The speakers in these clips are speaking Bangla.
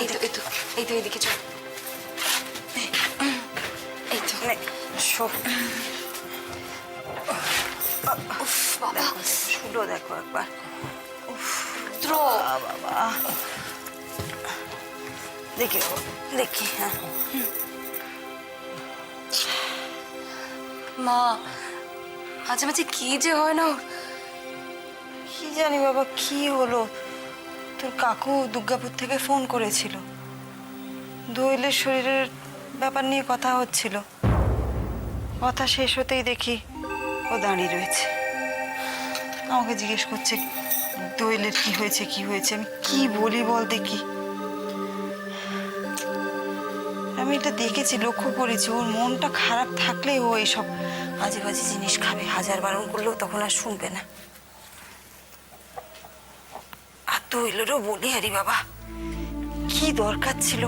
এই তো এইদিকে চল। এই তো সব উফ বাবা, শুলো দেখো একবার। রুদ্র বাবা দেখি দেখি। হ্যাঁ মা, মাঝে মাঝে কি যে হয় না ওর। কি জানি বাবা কি হলো। তোর কাকু দুর্গাপুর থেকে ফোন করেছিল, দোয়েলের শরীরের ব্যাপার নিয়ে কথা হচ্ছিল। কথা শেষ হতেই দেখি ও দাঁড়িয়ে রয়েছে, আমাকে জিজ্ঞেস করছে দোয়েলের কি হয়েছে কি হয়েছে। আমি কি বলি বল দেখি। আমি এটা দেখেছি, লক্ষ্য করেছি, ওর মনটা খারাপ থাকলে ও এইসব আজে বাজে জিনিস খাবে। হাজার বারণ করলেও তখন আর শুনবে না। আর দোয়েলেরও বলি আরে বাবা কি দরকার ছিল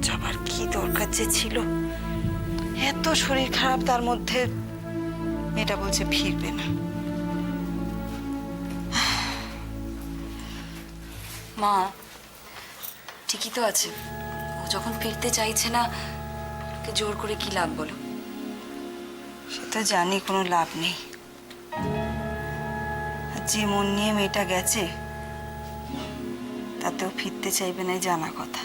যাবার, কি দরকার যে ছিল। এত শরীর খারাপ, তার মধ্যে মেয়েটা বলছে ফিরবে না। মা ঠিকই তো আছে, ও যখন ফিরতে চাইছে না ওকে জোর করে কি লাভ বলো? সে তো জানি কোনো লাভ নেই। আর যে মন নিয়ে মেয়েটা গেছে তাতেও ফিরতে চাইবে না জানা কথা।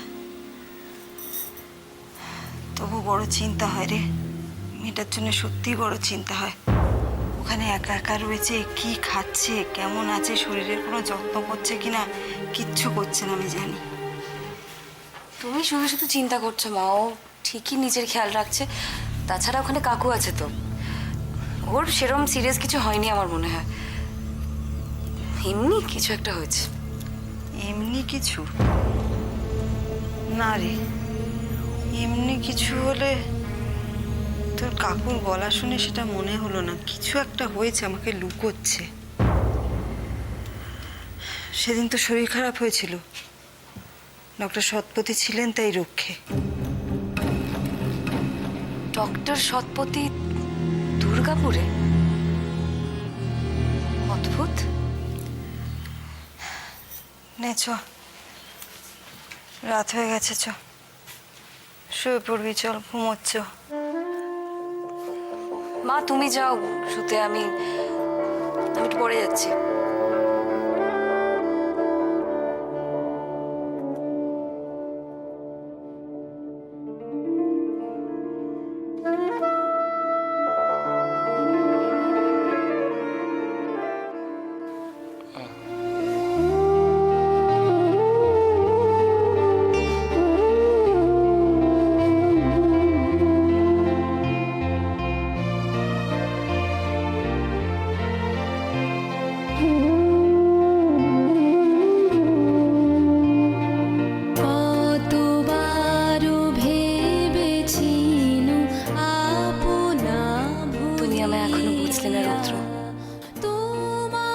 তবু বড় চিন্তা হয় রে, মেয়েটার জন্য সত্যি বড় চিন্তা হয়। ওখানে একা একা রয়েছে, কি খাচ্ছে, কেমন আছে, শরীরের কোনো যত্ন করছে কিনা, কিচ্ছু করছে না আমি জানি। তুমি শুধু শুধু চিন্তা করছো মা, ও ঠিকই নিজের খেয়াল রাখছে। তাছাড়া ওখানে কাকু আছে তো, ওর সেরম সিরিয়াস কিছু হয়নি আমার মনে হয়। এমনি কিছু একটা হয়েছে। এমনি কিছু না রে, এমনি কিছু হলে তোর কাকুর গলা শুনে সেটা মনে হলো না। কিছু একটা হয়েছে, আমাকে লুকোচ্ছে। সেদিন তো শরীর খারাপ হয়েছিল, ডক্টর সৎপতি ছিলেন তাই রক্ষে। ডক্টর সৎপতি দুর্গাপুরে? অদ্ভুত। নে চ, রাত হয়ে গেছে, চ শুয়ে পড়বি, চল ঘুমোচ্ছ। মা তুমি যাও শুতে, আমি একটু পরে যাচ্ছি।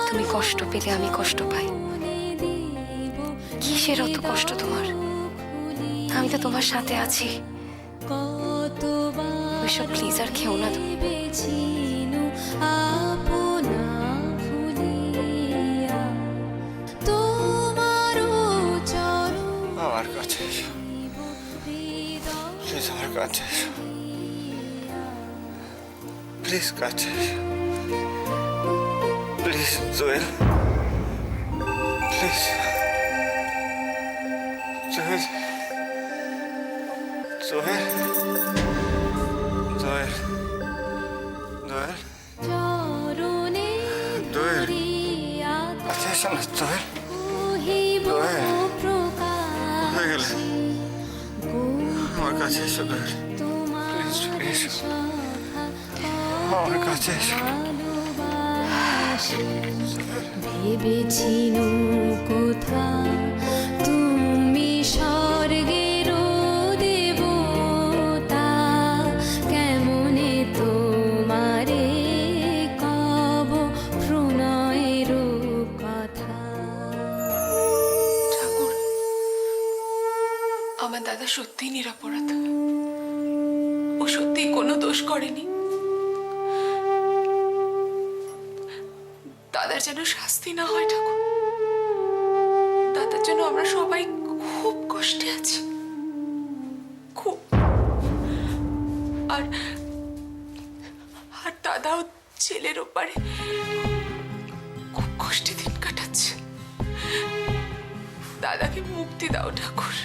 তুমি কষ্ট পেলে আমি কষ্ট পাই। কিসের অত কষ্ট তোমার? আমি তো তোমার সাথে আছি। ওইসব প্লিজ আর খেও না তুমি। আমার কাছে এসো প্লিজ, আমার কাছে এসো প্লিজ, কাছে এসো please, Joel please, Joel Joel Joel Joel Joel, কাছে এসো না জোয়েল। জোয়েল হয়ে গেলে আমার কাছে এসো জোয়েল, প্লিজ প্লিজ, আমার কাছে এসো। ভেবেছিল কোথা তুমি স্বর্গের দেবতা, কেমনে তোমারে কব প্রণয়ের কথা। ঠাকুর, আমার দাদা সত্যিই নিরপরাধ। ও সত্যিই কোনো দোষ করেনি। দাদার যেন শাস্তি না হয় ঠাকুর। দাদা দাদার জন্য আমরা সবাই খুব কষ্টে আছি, খুব। আর আর দাদাও ছেলের ওপারে খুব কষ্টে দিন কাটাচ্ছে। দাদাকে মুক্তি দাও ঠাকুর,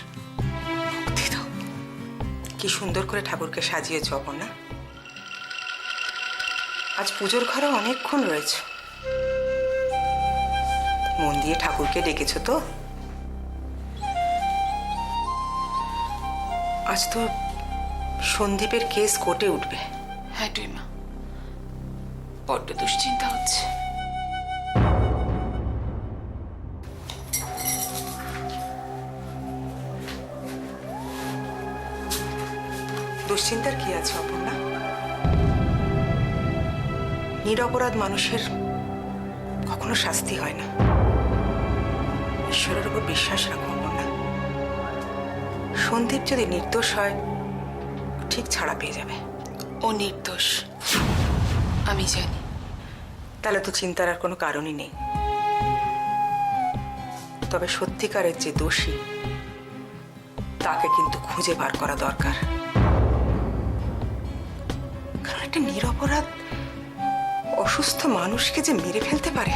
মুক্তি দাও। কি সুন্দর করে ঠাকুরকে সাজিয়েছ অপর্ণা। আজ পুজোর ঘরে অনেকক্ষণ রয়েছ, মন দিয়ে ঠাকুরকে ডেকেছ তো? আজ তো সন্দীপের কেস কোর্টে উঠবে। হ্যাঁ টুইমা, বড্ড দুশ্চিন্তা হচ্ছে। দুশ্চিন্তার কি আছে অপর্ণা? নিরপরাধ মানুষের কখনো শাস্তি হয় না। ঈশ্বরের উপর বিশ্বাস রাখো অপর্ণা। সন্দীপ যদি নির্দোষ হয়, ও ঠিক ছাড়া পেয়ে যাবে। ও নির্দোষ, আমি জানি। তাহলে তো চিন্তার আর কোনো কারণই নেই। তবে সত্যিকারের যে দোষী, তাকে কিন্তু খুঁজে বার করা দরকার। কারণ একটা নিরপরাধ অসুস্থ মানুষকে যে মেরে ফেলতে পারে,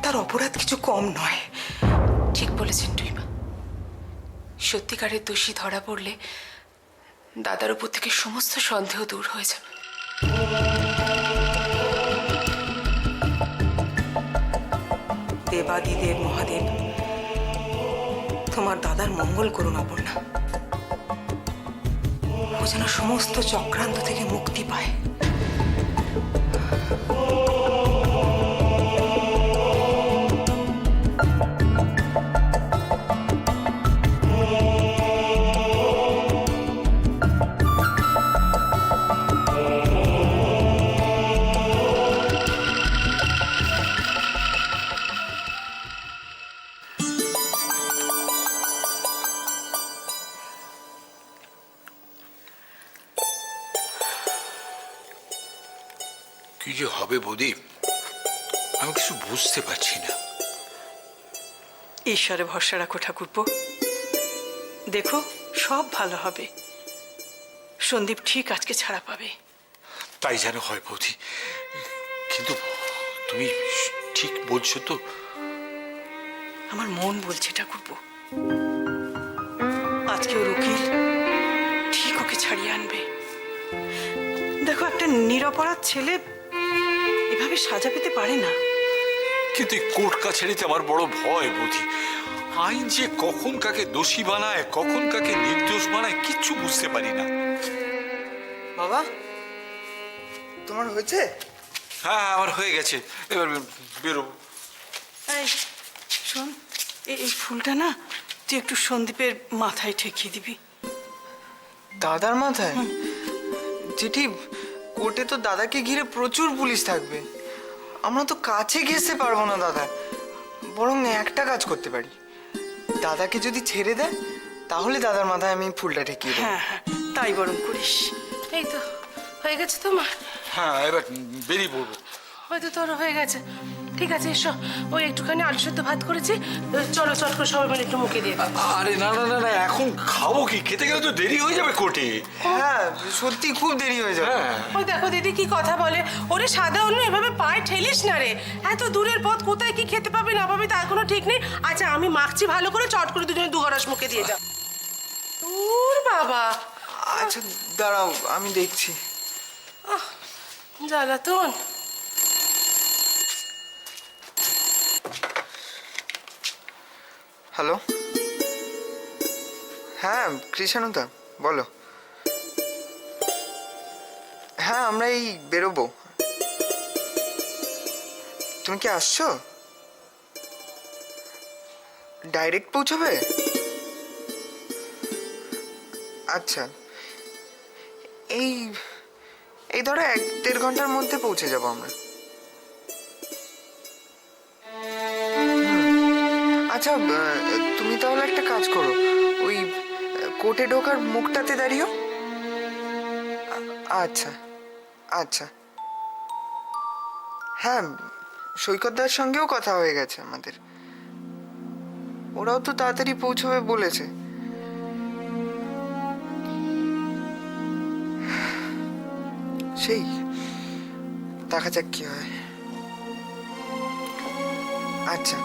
তার অপরাধ কিছু কম নয়। ঠিক বলেছেন টুইমা। সত্যিকারের দোষী ধরা পড়লে দাদার উপর থেকে সমস্ত সন্দেহ দূর হয়ে যাবে। দেবাদিদেব মহাদেব তোমার দাদার মঙ্গল করুন অপর্ণা। ও যেন সমস্ত চক্রান্ত থেকে মুক্তি পায়। কি যে হবে বৌদি, আমি কিছু বুঝতে পারছি না। ঈশ্বরে ভরসা রাখো ঠাকুরপো, দেখো সব ভালো হবে। সন্দীপ ঠিক আজকে ছাড়া পাবে। তাই যেন হয় বৌদি, কিন্তু তুমি ঠিক বলছো তো? আমার মন বলছে ঠাকুরপো, আজকে ওর উকিল ঠিক ওকে ছাড়িয়ে আনবে। দেখো, একটা নিরপরাধ ছেলে এভাবে সাজা পেতে পারে না। কিন্তু এই কোর্ট কাছারিতে আমার বড় ভয় বৌদি। আইন যে কখন কাকে দোষী বানায়, কখন কাকে নির্দোষ বানায়, কিচ্ছু বুঝতে পারি না। বাবা, তোমার হয়েছে? হ্যাঁ, আমার হয়ে গেছে, এবার বেরোবো। এই শোন, এই ফুলটা না তুই একটু সন্দীপের মাথায় ঠেকিয়ে দিবি। দাদার মাথায়? চিঠি, কোর্টে তো দাদাকে ঘিরে প্রচুর পুলিশ থাকবে, আমরা তো কাছে ঘেঁষতে পারবো না দাদা। বরং একটা কাজ করতে পারি, দাদাকে যদি ছেড়ে দেয় তাহলে দাদার মাথায় আমি ফুলটা ঠেকিয়ে দেবো। হ্যাঁ হ্যাঁ, তাই বরং করিস। এই তো হয়ে গেছে তোমার, হ্যাঁ, এবার বেরিয়ে পড়বো। হয়তো তোর হয়ে গেছে। ঠিক আছে, এসো, ওই একটুখানি আলু সেদ্ধ ভাত করেছি, চলো চট করে সবাই মিলে একটু মুখে দিয়ে দাও। আরে না না না না, এখন খাবো কি? খেতে গেলে তো দেরি হয়ে যাবে কোর্টে। হ্যাঁ, সত্যি খুব দেরি হয়ে যাবে। হ্যাঁ, ওই দেখো দিদি কি কথা বলে, ওরে সাদা অন্য এভাবে পায়ে ঠেলিস না রে, এত দূরের পথ কোথায় কি খেতে পাবে না পাবে তার কোনো ঠিক নেই। আচ্ছা আমি মাখছি ভালো করে, চট করে দুজনে দু গরাস মুখে দিয়ে যাও। তোর বাবা, আচ্ছা দাঁড়াও, আমি দেখছি। জ্বালাতন। হ্যালো, হ্যাঁ কৃষ্ণদা বলো। হ্যাঁ, আমরা এই বেরোবো। তুমি কি আসছো? ডাইরেক্ট পৌঁছাবে? আচ্ছা, এই এই ধরো 1-1.5 ঘন্টার মধ্যে পৌঁছে যাবো আমরা। আচ্ছা, তুমি তাহলে একটা কাজ করো, ওই কোর্টে ঢোকার মুখটাতে দাঁড়িও। আচ্ছা আচ্ছা, হ্যাঁ সৈকতদার সঙ্গেও কথা হয়ে গেছে আমাদের। ওরাও তো তাড়াতাড়ি পৌঁছবে বলেছে। সেই দেখা যাক কি হয়। আচ্ছা,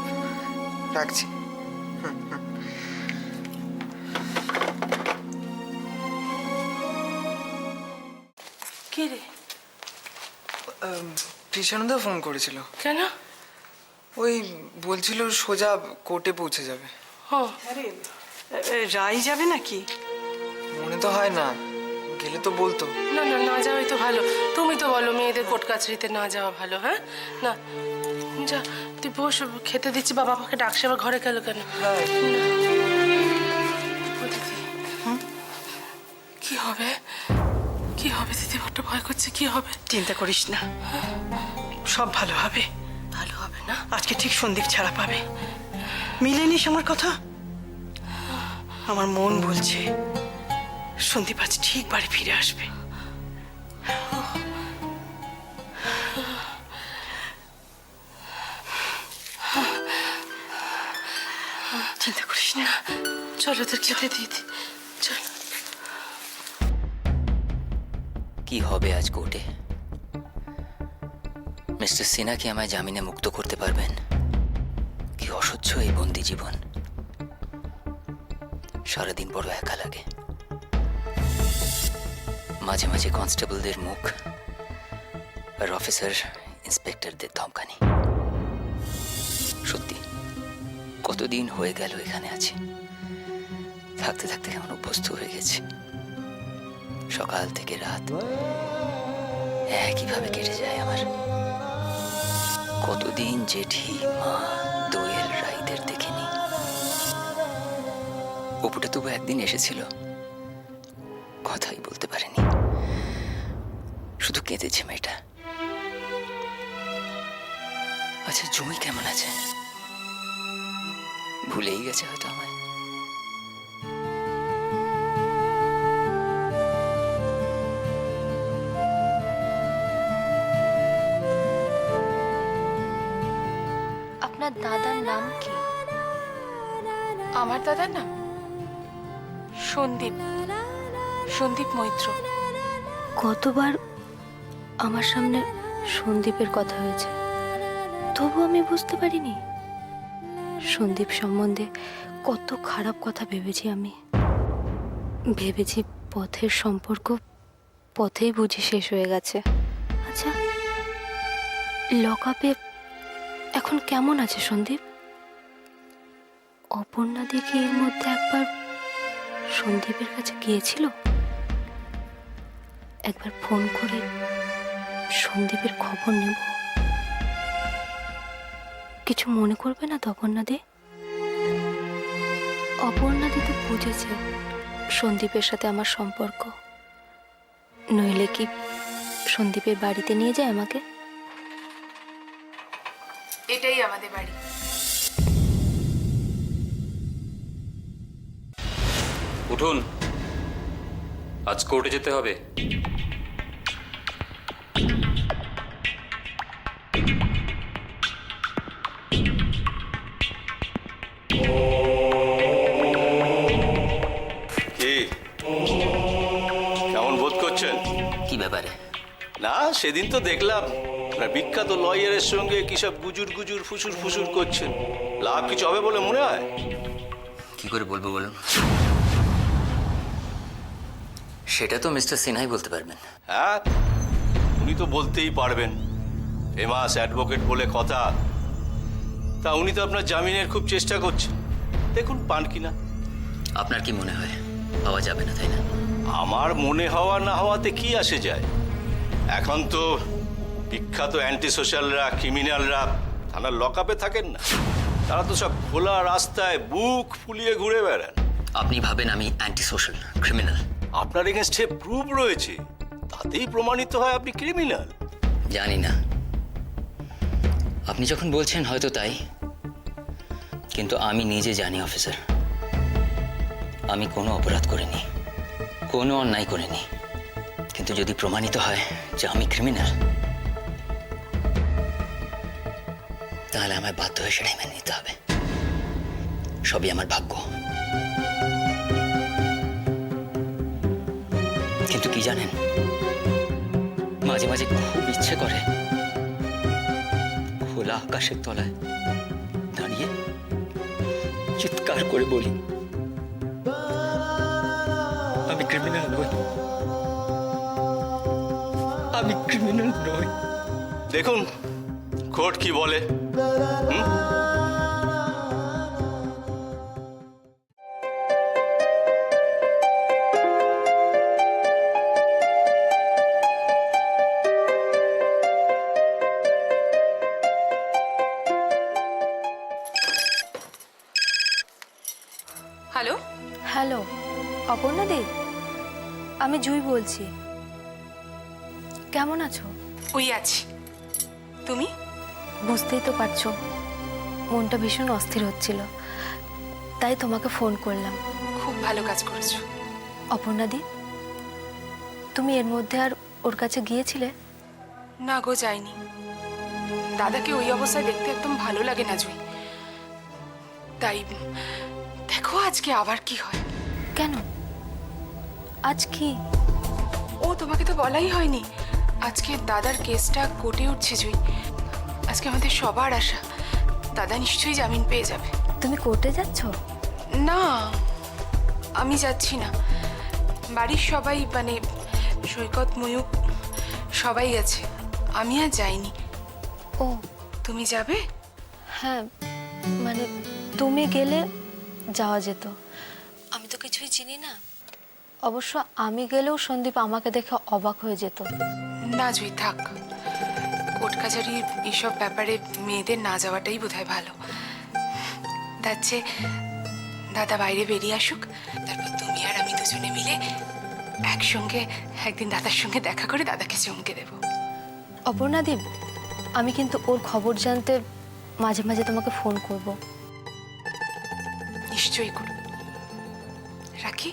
রাখছি। কি রে? কৃষ্ণদা ফোন করেছিল। কেন? ওই বলছিল সোজা কোর্টে পৌঁছে যাবে। হ্যাঁ। আরে রাই যাবে নাকি? মনে তো হয় না, গেলে তো বলতো। না না, না যাওয়াই তো ভালো। তুমি তো বলো মেয়েদের কোর্ট কাছারিতে না যাওয়া ভালো। হ্যাঁ না, যা তুই বস, খেতে দিচ্ছি। বাবা আমাকে ডাকছে, আবার ঘরে গেল কেন? ও দিদি, কি হবে? কি হবে দিদি? বড্ড ভয় করছে। কি হবে? চিন্তা করিস না, সব ভালো হবে। ভালো হবে না? আজকে ঠিক সন্দীপ ছাড়া পাবে। মিলেনিস আমার কথা? আমার মন বলছে সন্দীপ আজ ঠিক বাড়ি ফিরে আসবে। চিন্তা করিস না, চলো ওদের খেতে দিই। চল। কি হবে আজ কোর্টে? মিস্টার সিনহা কি আমায় জামিনে মুক্ত করতে পারবেন? কি অসহ্য এই বন্দি জীবন, সারাদিন বড় একা লাগে। মাঝে মাঝে কনস্টেবলদের মুখ আর অফিসার ইন্সপেক্টরদের ধমকানি। সত্যি কতদিন হয়ে গেল এখানে আছি, থাকতে থাকতে কেমন অভ্যস্ত হয়ে গেছি। সকাল থেকে রাত একইভাবে কেটে যায় আমার। কতদিন জেঠি, মা, দোয়েল, রাইদের দেখিনি। অপুটা তবু একদিন এসেছিল, কথাই বলতে পারেনি, শুধু কেঁদেছে মেয়েটা। আচ্ছা জমি কেমন আছে? ভুলেই গেছে হয়তো আমায়। আপনার দাদার নাম কি? আমার দাদার নাম সন্দীপ, সন্দীপ মৈত্র। কতবার আমার সামনে সন্দীপের কথা হয়েছে, তবু আমি বুঝতে পারিনি। সন্দীপ সম্বন্ধে কত খারাপ কথা ভেবেছি আমি। ভেবেছি পথের সম্পর্ক পথেই বুঝি শেষ হয়ে গেছে। আচ্ছা, লকআপে এখন কেমন আছে সন্দীপ? অপর্ণা দেখি এর মধ্যে একবার সন্দীপের কাছে গিয়েছিল। একবার ফোন করে সন্দীপের খবর নেব। কিছু মনে করবে না তো অপর্ণাদি? অপর্ণাদি তো বুঝেছে সন্দীপের সাথে আমার সম্পর্ক। নইলে কি সন্দীপের বাড়িতে নিয়ে যায় আমাকে? এটাই আমাদের বাড়ি। উঠুন, আজ কোর্টে যেতে হবে। কি কেমন বোধ করছেন? কি ব্যাপারে? না, সেদিন তো দেখলাম বিখ্যাত লয়ারের সঙ্গে কি সব গুজুর গুজুর ফুসুর ফুসুর করছেন। লাভ কিছু হবে বলে মনে হয়? কি করে বলবো বলুন? সেটা তো মিস্টার সিনহাই বলতে পারবেন। হ্যাঁ, উনি তো বলতেই পারবেন, ফেমাস অ্যাডভোকেট বলে কথা। তা উনি তো আপনার জামিনের খুব চেষ্টা করছেন, দেখুন পান কিনা। আপনার কি মনে হয় পাওয়া যাবে না, তাই না? আমার মনে হওয়া না হওয়াতে কি আসে যায়? এখন তো বিখ্যাত অ্যান্টি সোশ্যালরা, ক্রিমিনালরা থানার লকআপে থাকেন না, তারা তো সব খোলা রাস্তায় বুক ফুলিয়ে ঘুরে বেড়ান। আপনি ভাবেন আমি অ্যান্টি সোশ্যাল ক্রিমিনাল? আপনার এগেনস্টে প্রুফ রয়েছে, তাতেই প্রমাণিত হয় আপনি ক্রিমিনাল। জানি না, আপনি যখন বলছেন হয়তো তাই, কিন্তু আমি নিজে জানি অফিসার, আমি কোনো অপরাধ করিনি, কোনো অন্যায় করিনি। কিন্তু যদি প্রমাণিত হয় যে আমি ক্রিমিনাল, তাহলে আমায় বাধ্য হয়ে সেটাই মেনে নিতে হবে। সবই আমার ভাগ্য। কিন্তু কি জানেন, মাঝে মাঝে খুব ইচ্ছে করে খোলা আকাশের তলায় দাঁড়িয়ে চিৎকার করে বলি, আমি ক্রিমিনাল নই, আমি ক্রিমিনাল নই। দেখুন কোর্ট কি বলে। হ্যালো, হ্যালো অপর্ণা দি, আমি জুই বলছি। কেমন আছো? ওই আছি। তুমি? বুঝতেই তো পারছো, মনটা ভীষণ অস্থির হচ্ছিল, তাই তোমাকে ফোন করলাম। খুব ভালো কাজ করেছো। অপর্ণা দি, তুমি এর মধ্যে আর ওর কাছে গিয়েছিলে? না গো, যাইনি। দাদাকে ওই অবস্থায় দেখতে একদম ভালো লাগে না জুই। তাই দেখো আজকে আবার কি হয়। কেন, আজ কি? ও তোমাকে তো বলাই হয়নি, আজকে দাদার কেসটা কোর্টে উঠছে জুই। আজকে আমাদের সবার আশা দাদা নিশ্চয়ই জামিন পেয়ে যাবে। তুমি কোর্টে যাচ্ছ? না, আমি যাচ্ছি না। বাড়ির সবাই মানে সৈকত, ময়ূক সবাই গেছে, আমি আর যাইনি। ও তুমি যাবে? হ্যাঁ, মানে তুমি গেলে যাওয়া যেত। আমি তো কিছুই চিনি না। অবশ্য আমি গেলেও সন্দীপ আমাকে দেখে অবাক হয়ে যেত। না জুই, থাক। কোর্ট কাছারি এইসব ব্যাপারে মেয়েদের না যাওয়াটাই বোধহয় ভালো। তার চেয়ে দাদা বাইরে বেরিয়ে আসুক, তারপর তুমি আর আমি দুজনে মিলে একসঙ্গে একদিন দাদার সঙ্গে দেখা করে দাদাকে চমকে দেব। অপর্ণাদীপ, আমি কিন্তু ওর খবর জানতে মাঝে মাঝে তোমাকে ফোন করব। নিশ্চয়ই করব। রাখি।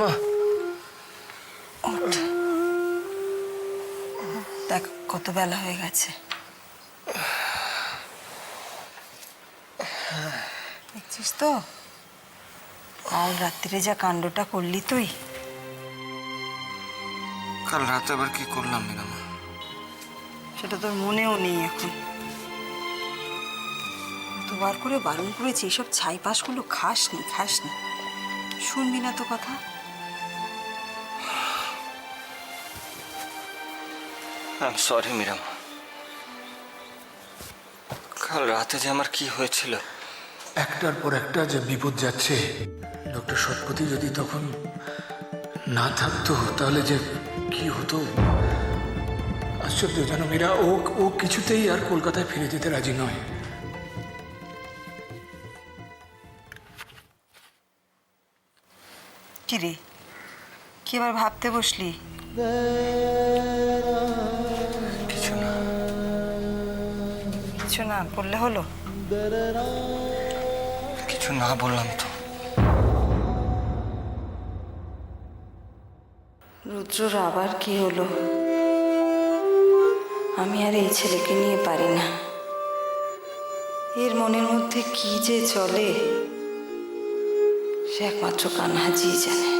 মা, দেখ কত বেলা হয়ে গেছে। দেখছিস তো কাল রাত্রিরে যা কাণ্ডটা করলি তুই। কাল রাতে আবার কি করলাম মিনামা? সেটা তোর মনেও নেই এখন। দুবার করে বারণ করেছি এইসব ছাই পাশগুলো খাসনি। শুনবি না তো কথা। সরি মিরামা, কাল রাতে যে আমার কি হয়েছিল। একটার পর একটা যে বিপদ যাচ্ছে, ডক্টর সৎপতি যদি তখন না থাকতো তাহলে যে কি হতো। আশ্চর্য জানো মীরা, ও কিছুতেই আর কলকাতায় ফিরে যেতে রাজি নয়। কি রে, কি এবার ভাবতে বসলি? কিছু না বললে হলো? কিছু না বললাম তো। রুদ্রর আবার কি হলো? আমি আর এই ছেলেকে নিয়ে পারি না। এর মনের মধ্যে কি যে চলে সে একমাত্র কানহাজি জানে।